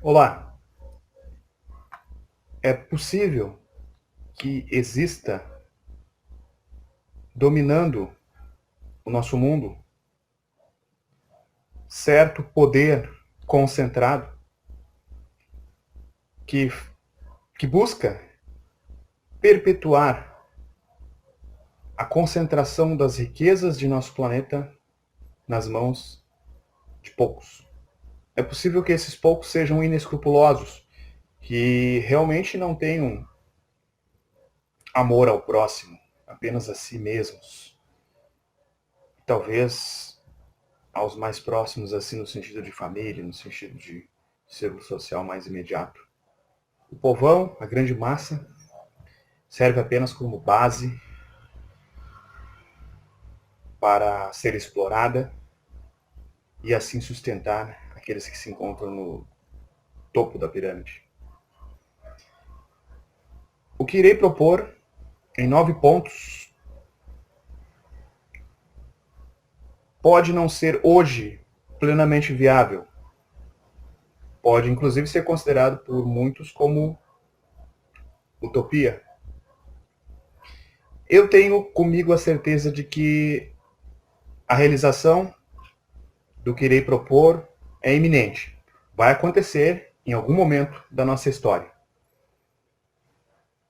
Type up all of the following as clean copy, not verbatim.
Olá, é possível que exista, dominando o nosso mundo, certo poder concentrado que, que busca perpetuar a concentração das riquezas de nosso planeta nas mãos de poucos. É possível que esses poucos sejam inescrupulosos, que realmente não tenham amor ao próximo, apenas a si mesmos. Talvez aos mais próximos, assim, no sentido de família, no sentido de círculo social mais imediato. O povão, a grande massa, serve apenas como base para ser explorada e assim sustentar aqueles que se encontram no topo da pirâmide. O que irei propor em 9 pontos pode não ser hoje plenamente viável. Pode inclusive ser considerado por muitos como utopia. Eu tenho comigo a certeza de que a realização do que irei propor é iminente. Vai acontecer em algum momento da nossa história.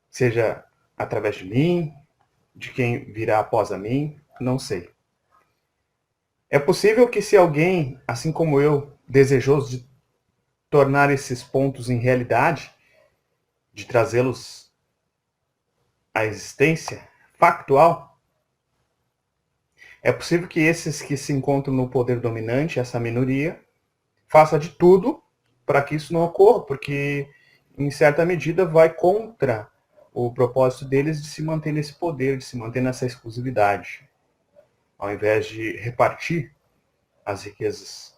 Seja através de mim, de quem virá após a mim, não sei. É possível que se alguém, assim como eu, desejoso de tornar esses pontos em realidade, de trazê-los à existência factual, é possível que esses que se encontram no poder dominante, essa minoria, faça de tudo para que isso não ocorra, porque em certa medida vai contra o propósito deles de se manter nesse poder, de se manter nessa exclusividade, ao invés de repartir as riquezas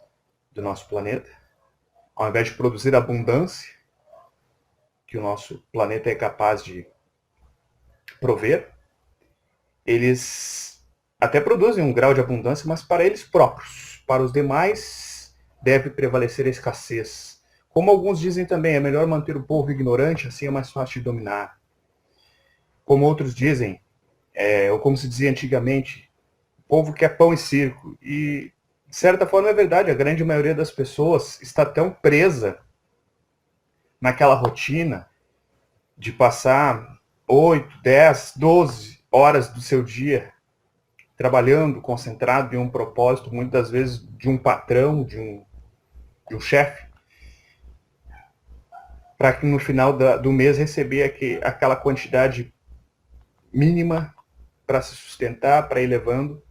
do nosso planeta, ao invés de produzir abundância que o nosso planeta é capaz de prover, eles até produzem um grau de abundância, mas para eles próprios. Para os demais, deve prevalecer a escassez. Como alguns dizem também, é melhor manter o povo ignorante, assim é mais fácil de dominar. Como outros dizem, ou como se dizia antigamente, o povo quer pão e circo. E, de certa forma, é verdade, a grande maioria das pessoas está tão presa naquela rotina de passar 8, 10, 12 horas do seu dia trabalhando, concentrado em um propósito, muitas das vezes de um patrão, de um chefe, para que no final do mês receber aquela quantidade mínima para se sustentar, para ir levando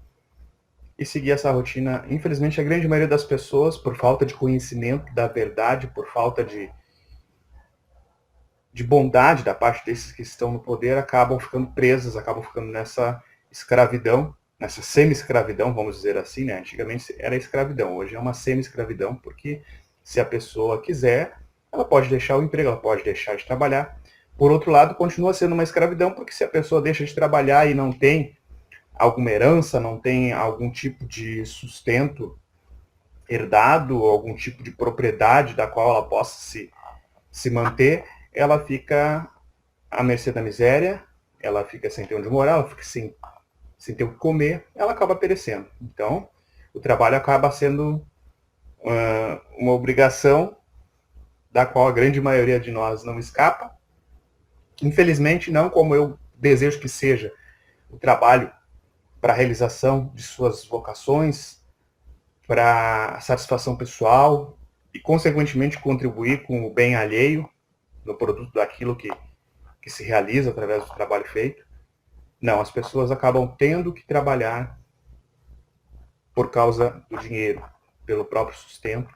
e seguir essa rotina. Infelizmente, a grande maioria das pessoas, por falta de conhecimento da verdade, por falta de bondade da parte desses que estão no poder, acabam ficando presas, acabam ficando nessa escravidão, nessa semi-escravidão, vamos dizer assim, né? Antigamente era escravidão, hoje é uma semi-escravidão, porque se a pessoa quiser, ela pode deixar o emprego, ela pode deixar de trabalhar. Por outro lado, continua sendo uma escravidão, porque se a pessoa deixa de trabalhar e não tem alguma herança, não tem algum tipo de sustento herdado, algum tipo de propriedade da qual ela possa se manter, ela fica à mercê da miséria, ela fica sem ter onde morar, ela fica sem ter o que comer, ela acaba perecendo. Então, o trabalho acaba sendo uma obrigação da qual a grande maioria de nós não escapa. Infelizmente, não como eu desejo que seja o trabalho para a realização de suas vocações, para a satisfação pessoal e, consequentemente, contribuir com o bem alheio no produto daquilo que se realiza através do trabalho feito. Não, as pessoas acabam tendo que trabalhar por causa do dinheiro, pelo próprio sustento.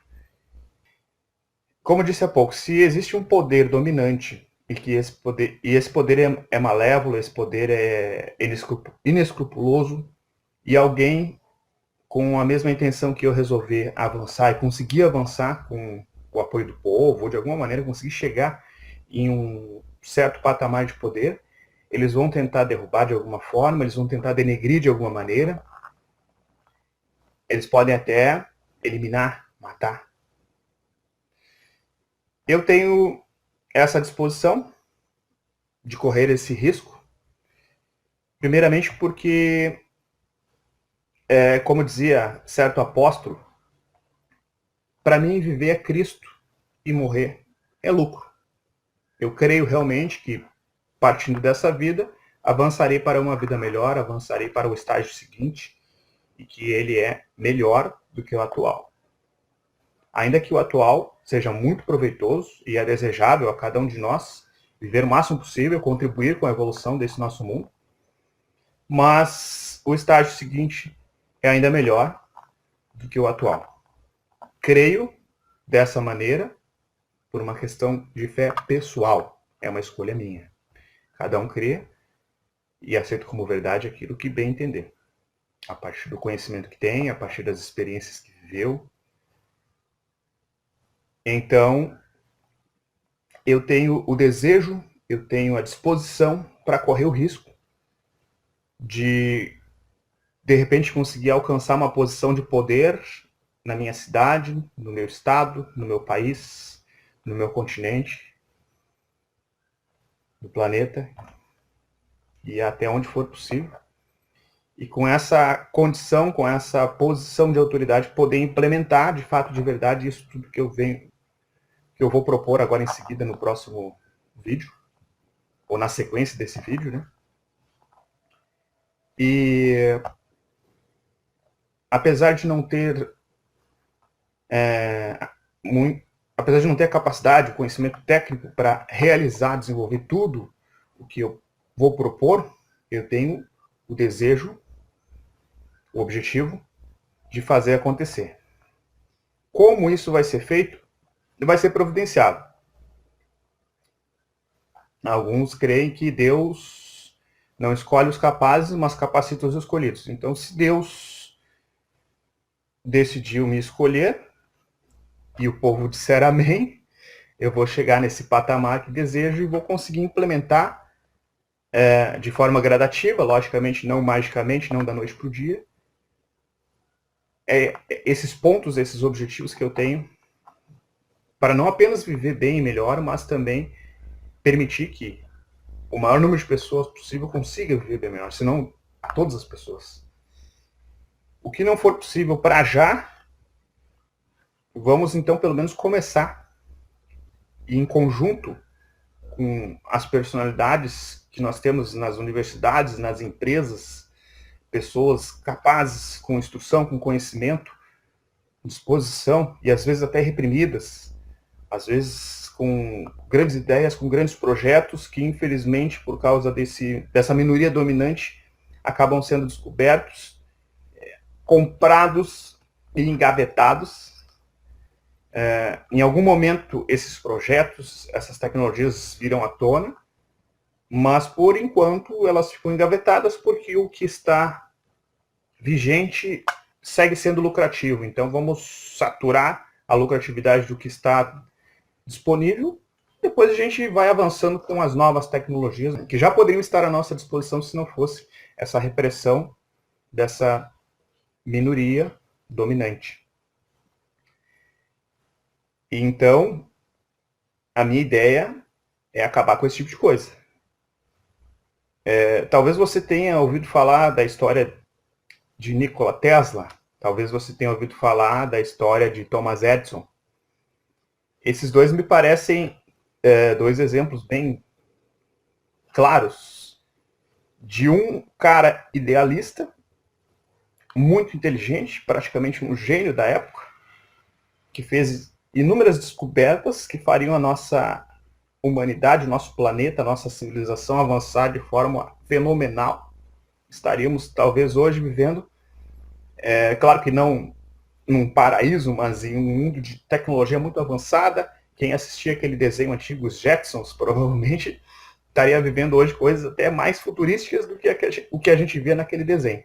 Como eu disse há pouco, se existe um poder dominante e esse poder é malévolo, esse poder é inescrupuloso, e alguém com a mesma intenção que eu resolver avançar e conseguir avançar com o apoio do povo, ou de alguma maneira conseguir chegar em um certo patamar de poder, eles vão tentar derrubar de alguma forma, eles vão tentar denegrir de alguma maneira, eles podem até eliminar, matar. Eu tenho essa disposição de correr esse risco, primeiramente porque, como dizia certo apóstolo, para mim viver é Cristo e morrer é lucro. Eu creio realmente que, partindo dessa vida, avançarei para uma vida melhor, avançarei para o estágio seguinte, e que ele é melhor do que o atual. Ainda que o atual seja muito proveitoso e é desejável a cada um de nós viver o máximo possível, contribuir com a evolução desse nosso mundo, mas o estágio seguinte é ainda melhor do que o atual. Creio dessa maneira por uma questão de fé pessoal. É uma escolha minha. Cada um crê e aceita como verdade aquilo que bem entender. A partir do conhecimento que tem, a partir das experiências que viveu. Então, eu tenho o desejo, eu tenho a disposição para correr o risco de repente, conseguir alcançar uma posição de poder na minha cidade, no meu estado, no meu país, no meu continente, no planeta, e até onde for possível. E com essa condição, com essa posição de autoridade, poder implementar de fato, de verdade, isso tudo que eu vou propor agora em seguida no próximo vídeo, ou na sequência desse vídeo, né? E apesar de não ter apesar de não ter a capacidade, o conhecimento técnico para realizar, desenvolver tudo o que eu vou propor, eu tenho o desejo, o objetivo de fazer acontecer. Como isso vai ser feito? Vai ser providenciado. Alguns creem que Deus não escolhe os capazes, mas capacita os escolhidos. Então, se Deus decidiu me escolher e o povo disser amém, eu vou chegar nesse patamar que desejo e vou conseguir implementar de forma gradativa, logicamente não magicamente, não da noite para o dia, esses pontos, esses objetivos que eu tenho, para não apenas viver bem e melhor, mas também permitir que o maior número de pessoas possível consiga viver bem melhor, se não todas as pessoas. O que não for possível para já, vamos então pelo menos começar. E em conjunto com as personalidades que nós temos nas universidades, nas empresas, pessoas capazes, com instrução, com conhecimento, disposição e às vezes até reprimidas, às vezes com grandes ideias, com grandes projetos que infelizmente por causa dessa minoria dominante acabam sendo descobertos, comprados e engavetados. Em algum momento esses projetos, essas tecnologias virão à tona, mas por enquanto elas ficam engavetadas porque o que está vigente segue sendo lucrativo. Então vamos saturar a lucratividade do que está disponível. Depois a gente vai avançando com as novas tecnologias que já poderiam estar à nossa disposição se não fosse essa repressão dessa minoria dominante. Então, a minha ideia é acabar com esse tipo de coisa. Talvez você tenha ouvido falar da história de Nikola Tesla, talvez você tenha ouvido falar da história de Thomas Edison. Esses dois me parecem dois exemplos bem claros de um cara idealista, muito inteligente, praticamente um gênio da época, que fez inúmeras descobertas que fariam a nossa humanidade, nosso planeta, nossa civilização avançar de forma fenomenal. Estaríamos talvez hoje vivendo, claro que não num paraíso, mas em um mundo de tecnologia muito avançada. Quem assistia aquele desenho antigo, os Jetsons, provavelmente estaria vivendo hoje coisas até mais futurísticas do que o que a gente via naquele desenho.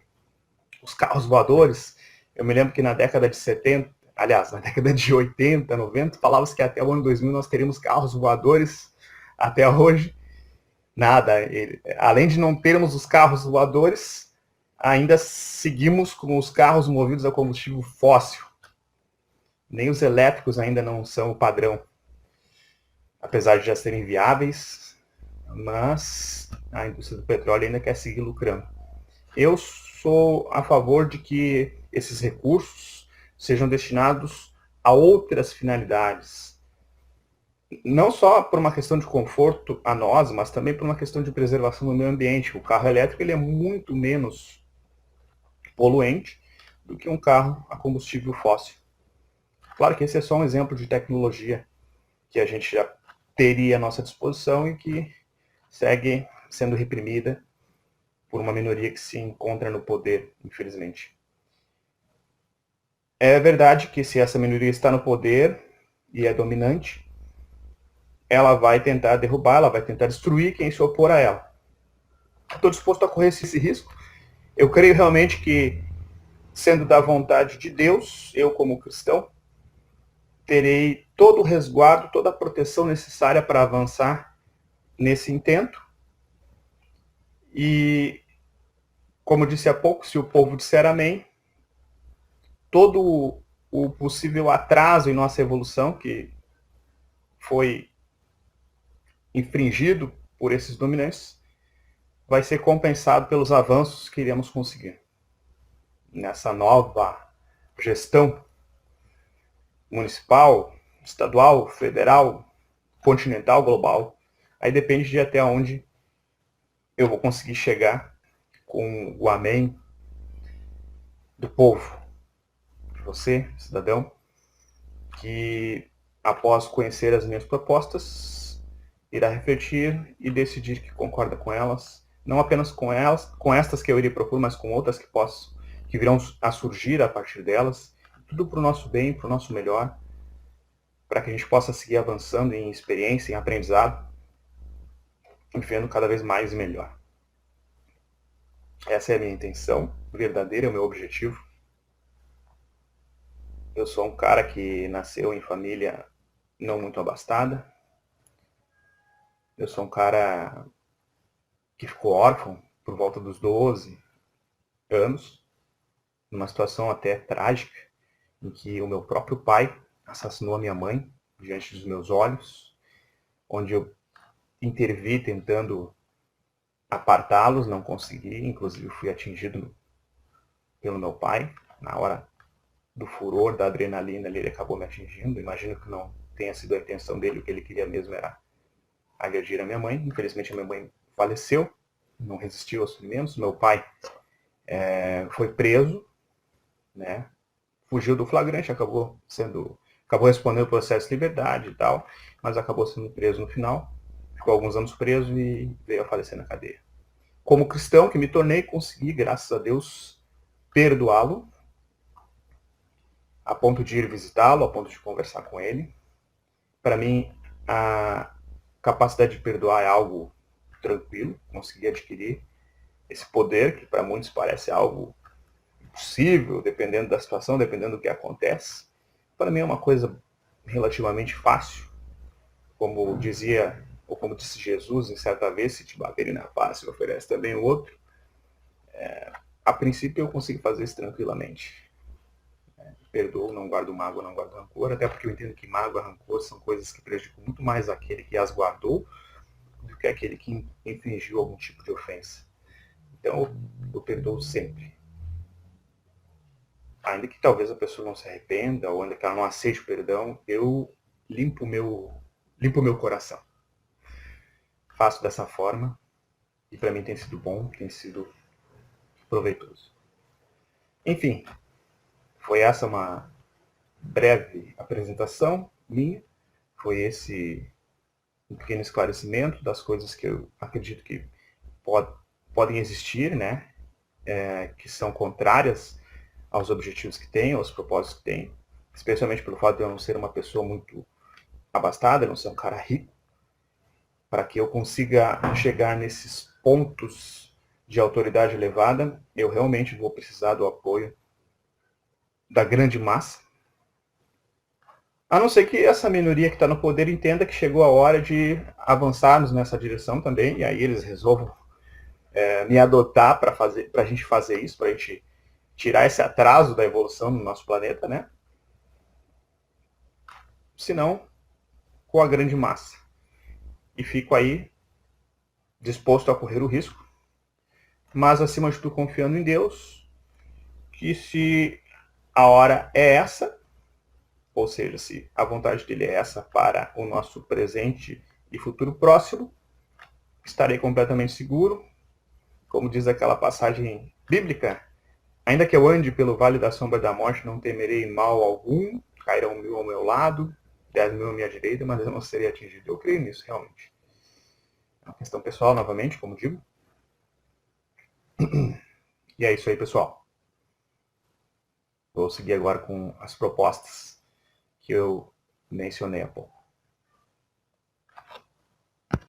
Os carros voadores, eu me lembro que na década de 70, aliás, na década de 80, 90, falava-se que até o ano 2000 nós teríamos carros voadores. Até hoje, nada. Além de não termos os carros voadores, ainda seguimos com os carros movidos a combustível fóssil. Nem os elétricos ainda não são o padrão. apesar de já serem viáveis, mas a indústria do petróleo ainda quer seguir lucrando. Eu sou a favor de que esses recursos sejam destinados a outras finalidades, não só por uma questão de conforto a nós, mas também por uma questão de preservação do meio ambiente. O carro elétrico ele é muito menos poluente do que um carro a combustível fóssil. Claro que esse é só um exemplo de tecnologia que a gente já teria à nossa disposição e que segue sendo reprimida por uma minoria que se encontra no poder, infelizmente. É verdade que se essa minoria está no poder e é dominante, ela vai tentar derrubar, ela vai tentar destruir quem se opor a ela. Estou disposto a correr esse risco. Eu creio realmente que, sendo da vontade de Deus, eu como cristão, terei todo o resguardo, toda a proteção necessária para avançar nesse intento. E, como disse há pouco, se o povo disser amém, todo o possível atraso em nossa evolução, que foi infringido por esses dominantes, vai ser compensado pelos avanços que iremos conseguir nessa nova gestão municipal, estadual, federal, continental, global. Aí depende de até onde eu vou conseguir chegar com o amém do povo, de você, cidadão, que após conhecer as minhas propostas, irá refletir e decidir que concorda com elas, não apenas com elas, com estas que eu irei propor, mas com outras que virão a surgir a partir delas, tudo para o nosso bem, para o nosso melhor, para que a gente possa seguir avançando em experiência, em aprendizado, e vivendo cada vez mais e melhor. Essa é a minha intenção verdadeira, é o meu objetivo. Eu sou um cara que nasceu em família não muito abastada. Eu sou um cara que ficou órfão por volta dos 12 anos, numa situação até trágica, em que o meu próprio pai assassinou a minha mãe diante dos meus olhos, onde eu intervi tentando apartá-los, não consegui, inclusive fui atingido pelo meu pai. Na hora do furor, da adrenalina, ele acabou me atingindo. Imagino que não tenha sido a intenção dele, o que ele queria mesmo era agredir a minha mãe. Infelizmente a minha mãe faleceu, não resistiu aos ferimentos. Meu pai foi preso, né? Fugiu do flagrante, acabou respondendo o processo de liberdade e tal, mas acabou sendo preso no final. Ficou alguns anos preso e veio a falecer na cadeia. Como cristão que me tornei, consegui, graças a Deus, perdoá-lo, a ponto de ir visitá-lo, a ponto de conversar com ele. Para mim, a capacidade de perdoar é algo tranquilo, consegui adquirir esse poder, que para muitos parece algo impossível, dependendo da situação, dependendo do que acontece. Para mim é uma coisa relativamente fácil, como dizia, ou como disse Jesus em certa vez, se te baterem na face, oferece também o outro. A princípio eu consigo fazer isso tranquilamente. Perdoo, não guardo mágoa, não guardo rancor, até porque eu entendo que mágoa e rancor são coisas que prejudicam muito mais aquele que as guardou do que aquele que infringiu algum tipo de ofensa. Então eu perdoo sempre. Ainda que talvez a pessoa não se arrependa, ou ainda que ela não aceite o perdão, eu limpo o meu coração. Faço dessa forma, e para mim tem sido bom, tem sido proveitoso. Enfim, foi essa uma breve apresentação minha, foi esse um pequeno esclarecimento das coisas que eu acredito que podem existir, né? Que são contrárias aos objetivos que tenho, aos propósitos que tenho, especialmente pelo fato de eu não ser uma pessoa muito abastada, não ser um cara rico, para que eu consiga chegar nesses pontos de autoridade elevada, eu realmente vou precisar do apoio da grande massa. A não ser que essa minoria que está no poder entenda que chegou a hora de avançarmos nessa direção também, e aí eles resolvam me adotar para a gente fazer isso, para a gente tirar esse atraso da evolução no nosso planeta, né? Se não, com a grande massa. e fico aí disposto a correr o risco, mas acima de tudo confiando em Deus, que se a hora é essa, ou seja, se a vontade dele é essa para o nosso presente e futuro próximo, estarei completamente seguro. Como diz aquela passagem bíblica, ainda que eu ande pelo vale da sombra da morte, não temerei mal algum, cairão 1000 ao meu lado, 10.000 à minha direita, mas eu não serei atingido. Eu creio nisso, realmente. É uma questão pessoal, novamente, como digo. E é isso aí, pessoal. Vou seguir agora com as propostas que eu mencionei há pouco.